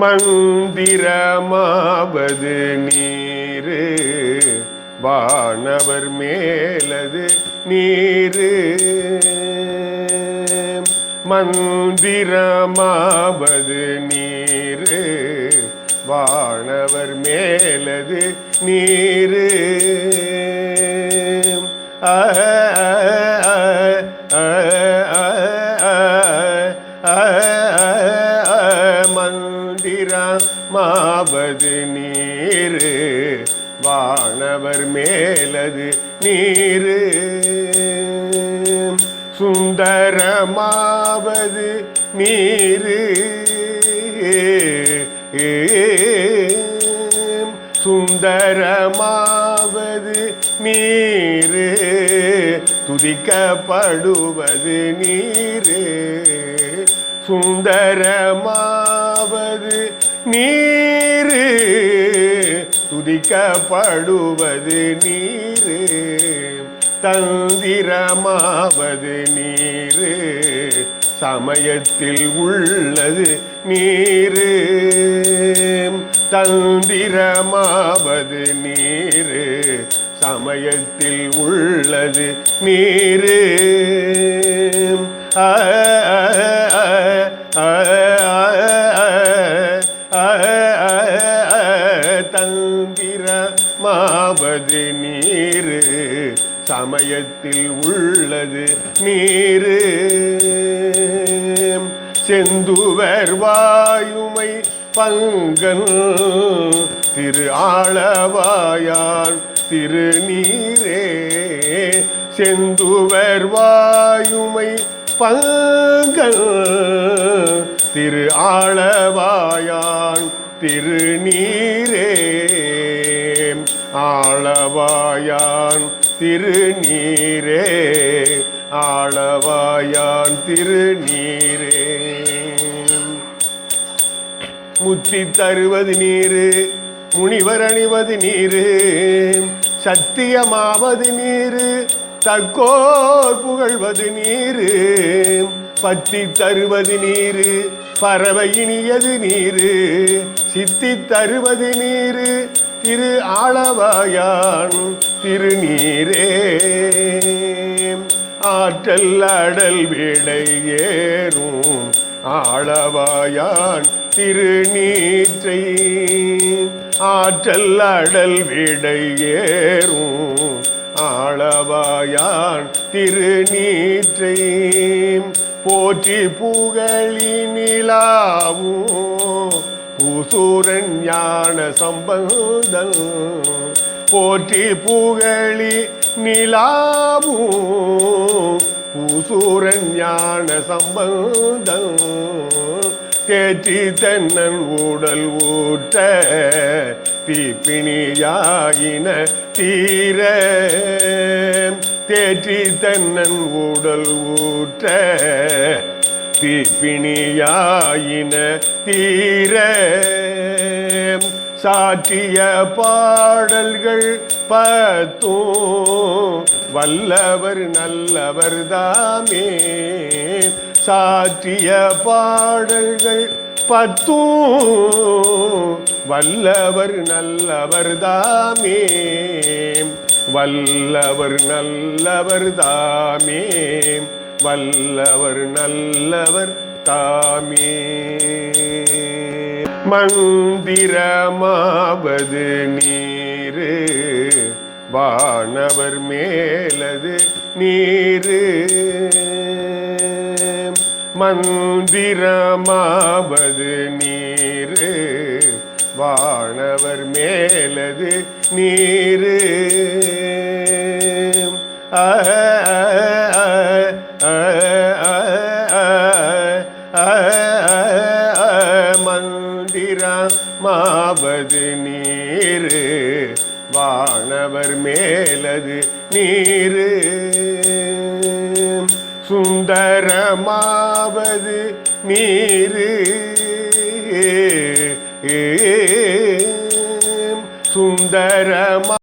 மந்திரமாவது நீரு வானவர் மேலது நீரு. மந்திரமாவது நீரு வானவர் மேலது நீரு. மந்திரமாவது நீரு வானவர் மேலது நீரு. சுந்தரமாவது நீரு சுந்தரமாவது நீரு. துதிக்கப்படுவது நீரு. சுந்தரமாவது நீரு துதிக்கப்படுவது நீரு. தந்திரமாவது நீரு சமயத்தில் உள்ளது நீரு. தந்திரமாவது நீரு சமயத்தில் உள்ளது நீரு. தந்திரமாவது நீரு சமயத்தில் உள்ளது நீரு. செந்துவர் வாயுமை பங்கன் திரு ஆளவாயான் திருநீரே. செந்துவர் வாயுமை பங்கன் திரு ஆளவாயான் திருநீரே. ஆளவாயான் திருநீரே ஆளவாயான் திருநீரே. முத்தி தருவது நீரு முனிவர் அணிவது நீரு. சத்தியமாவது நீரு தற்கோர் புகழ்வது நீரு. பத்தி தருவது நீரு பறவை இனியது நீரு. சித்தி தருவது நீரு திரு ஆளவாயான் திருநீரே. ஆற்றல் அடல் விடை ஏறும் ஆளவாயான் திருநீற்றை. ஆற்றல் அடல் விடை ஏறும் ஆளவாயான் திருநீற்றை. போற்றி புகழி நிலாவும் பூசூரன் ஞான சம்பந்தன். போற்றி புகழி நிலாவும் பூசூரன் ஞான சம்பந்தன். தேற்றி தென்னன் உடல் ஊற்ற தீப்பிணியாயின தீர. தேற்றி தென்னன் உடல் ஊற்ற தீப்பிணியாயின தீர. சாற்றிய பாடல்கள் பத்தும் வல்லவர் நல்லவர் தாமே. சாற்றிய பாடல்கள் பத்தும் வல்லவர் நல்லவர் தாமே. வல்லவர் நல்லவர் தாமே. வல்லவர் நல்லவர் தாமே. மந்திரமாவது நீரு வானவர் மேலது நீரு. மந்திரமாவது நீரு வானவர் மேலது நீரு. மந்திரமாவது நீரு வானவர் மேலது நீரு. சுந்தரமாவது நீரு சுந்தரமா